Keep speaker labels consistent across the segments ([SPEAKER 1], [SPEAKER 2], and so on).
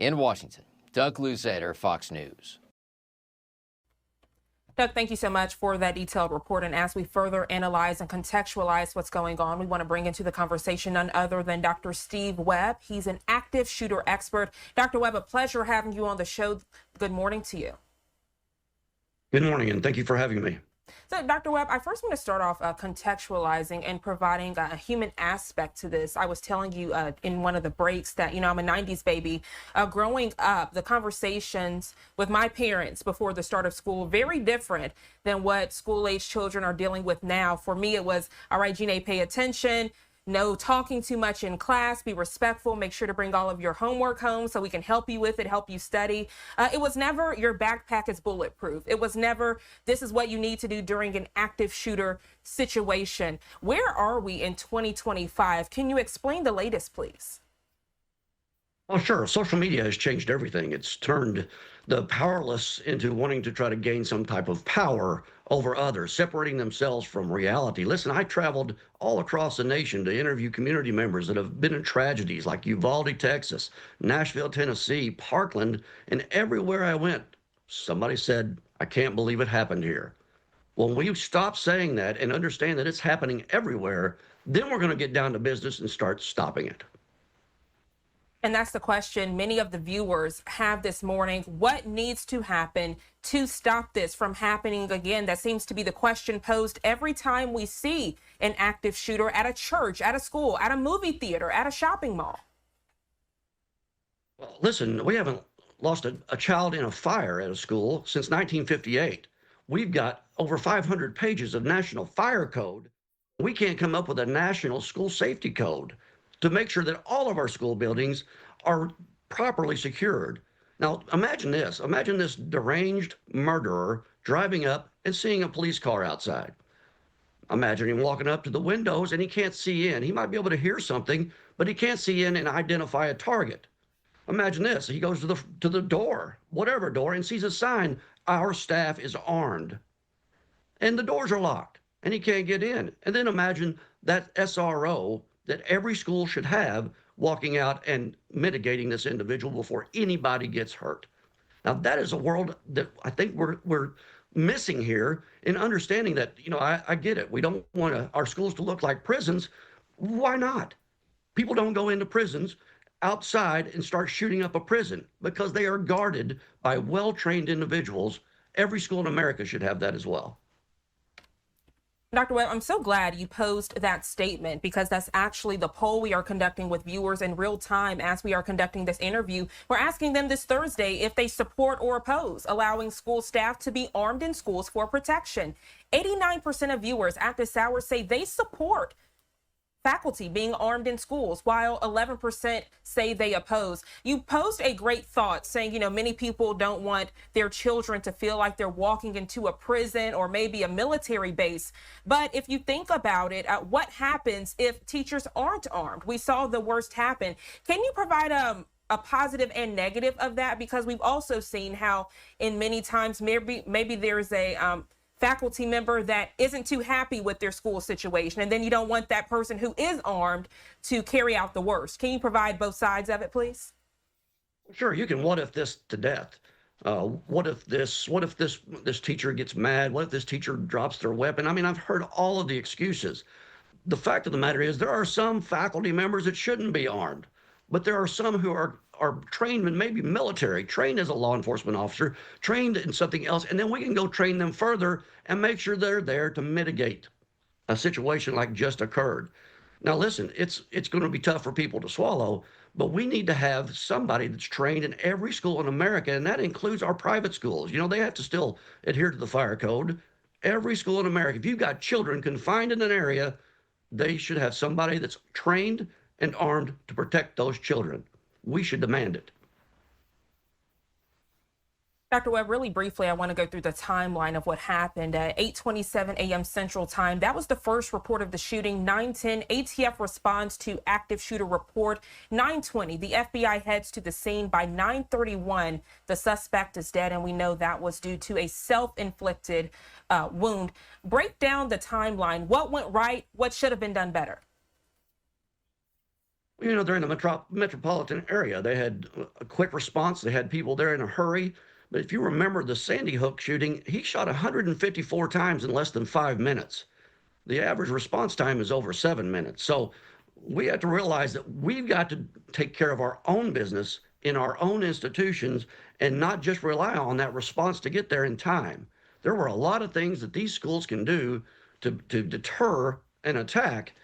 [SPEAKER 1] In Washington, Doug Luzader, Fox News.
[SPEAKER 2] Doug, thank you so much for that detailed report. And as we further analyze and contextualize what's going on, we want to bring into the conversation none other than Dr. Steve Webb. He's an active shooter expert. Dr. Webb, a pleasure having you on the show. Good morning to you.
[SPEAKER 3] Good morning, and thank you for having me.
[SPEAKER 2] So, Dr. Webb, I first want to start off contextualizing and providing a human aspect to this. I was telling you in one of the breaks that, I'm a 90s baby. Growing up, the conversations with my parents before the start of school, very different than what school-age children are dealing with now. For me, it was, all right, Gina, pay attention. No talking too much in class, be respectful, make sure to bring all of your homework home so we can help you with it, help you study. It was never your backpack is bulletproof. It was never this is what you need to do during an active shooter situation. Where are we in 2025? Can you explain the latest, please?
[SPEAKER 3] Well, sure. Social media has changed everything. It's turned the powerless into wanting to try to gain some type of power over others, separating themselves from reality. Listen, I traveled all across the nation to interview community members that have been in tragedies like Uvalde, Texas, Nashville, Tennessee, Parkland, and everywhere I went, somebody said, I can't believe it happened here. When we stop saying that and understand that it's happening everywhere, then we're going to get down to business and start stopping it.
[SPEAKER 2] And that's the question many of the viewers have this morning. What needs to happen to stop this from happening again? That seems to be the question posed every time we see an active shooter at a church, at a school, at a movie theater, at a shopping mall.
[SPEAKER 3] Well, listen, we haven't lost a child in a fire at a school since 1958. We've got over 500 pages of national fire code. We can't come up with a national school safety code to make sure that all of our school buildings are properly secured. Now, imagine this. Imagine this deranged murderer driving up and seeing a police car outside. Imagine him walking up to the windows and he can't see in. He might be able to hear something, but he can't see in and identify a target. Imagine this. He goes to the door, whatever door, and sees a sign, our staff is armed. And the doors are locked and he can't get in. And then imagine that SRO that every school should have walking out and mitigating this individual before anybody gets hurt. Now, that is a world that I think we're missing here in understanding that, I get it. We don't want our schools to look like prisons. Why not? People don't go into prisons outside and start shooting up a prison because they are guarded by well-trained individuals. Every school in America should have that as well.
[SPEAKER 2] Dr. Webb, I'm so glad you posed that statement because that's actually the poll we are conducting with viewers in real time as we are conducting this interview. We're asking them this Thursday if they support or oppose allowing school staff to be armed in schools for protection. 89% of viewers at this hour say they support faculty being armed in schools, while 11% say they oppose. You posed a great thought saying, many people don't want their children to feel like they're walking into a prison or maybe a military base. But if you think about it, what happens if teachers aren't armed? We saw the worst happen. Can you provide a positive and negative of that? Because we've also seen how in many times maybe there's a faculty member that isn't too happy with their school situation, and then you don't want that person who is armed to carry out the worst. Can you provide both sides of it, please?
[SPEAKER 3] Sure, you can what if this to death. What if this teacher gets mad? What if this teacher drops their weapon? I mean, I've heard all of the excuses. The fact of the matter is there are some faculty members that shouldn't be armed, but there are some who are trained in maybe military, trained as a law enforcement officer, trained in something else, and then we can go train them further and make sure they're there to mitigate a situation like just occurred. Now, listen, it's going to be tough for people to swallow, but we need to have somebody that's trained in every school in America, and that includes our private schools. They have to still adhere to the fire code. Every school in America, if you've got children confined in an area, they should have somebody that's trained and armed to protect those children. We should demand it.
[SPEAKER 2] Dr. Webb, really briefly, I want to go through the timeline of what happened at 8:27 a.m. Central Time. That was the first report of the shooting. 9:10, ATF responds to active shooter report. 9:20, the FBI heads to the scene. By 9:31, the suspect is dead, and we know that was due to a self-inflicted wound. Break down the timeline. What went right? What should have been done better?
[SPEAKER 3] You know, they're in the metropolitan area. They had a quick response. They had people there in a hurry. But if you remember the Sandy Hook shooting, he shot 154 times in less than 5 minutes. The average response time is over 7 minutes. So we have to realize that we've got to take care of our own business in our own institutions and not just rely on that response to get there in time. There were a lot of things that these schools can do to deter an attack.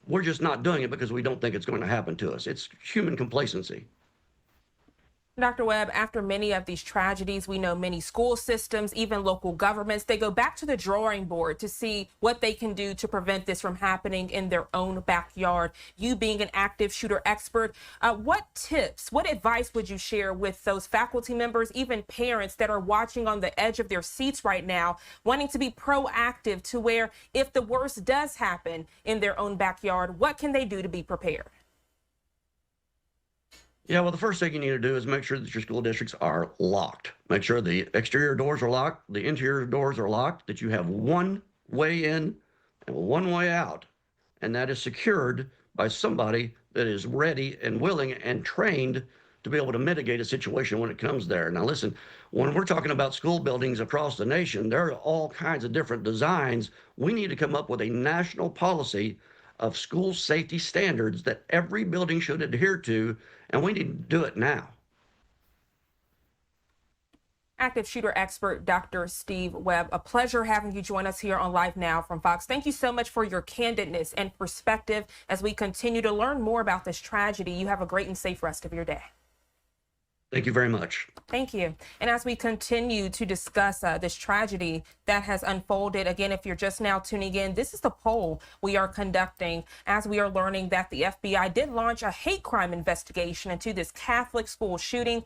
[SPEAKER 3] We're just not doing it because we don't think it's going to happen to us. It's human complacency.
[SPEAKER 2] Dr. Webb, after many of these tragedies, we know many school systems, even local governments, they go back to the drawing board to see what they can do to prevent this from happening in their own backyard. You being an active shooter expert, what tips, what advice would you share with those faculty members, even parents that are watching on the edge of their seats right now, wanting to be proactive to where if the worst does happen in their own backyard, what can they do to be prepared?
[SPEAKER 3] Yeah, well, the first thing you need to do is make sure that your school districts are locked. Make sure the exterior doors are locked, the interior doors are locked, that you have one way in and one way out. And that is secured by somebody that is ready and willing and trained to be able to mitigate a situation when it comes there. Now, listen, when we're talking about school buildings across the nation, there are all kinds of different designs. We need to come up with a national policy of school safety standards that every building should adhere to, and we need to do it now.
[SPEAKER 2] Active shooter expert Dr. Steve Webb, a pleasure having you join us here on Live Now from Fox. Thank you so much for your candidness and perspective as we continue to learn more about this tragedy. You have a great and safe rest of your day.
[SPEAKER 3] Thank you very much.
[SPEAKER 2] Thank you. And as we continue to discuss this tragedy that has unfolded, again, if you're just now tuning in, this is the poll we are conducting as we are learning that the FBI did launch a hate crime investigation into this Catholic school shooting.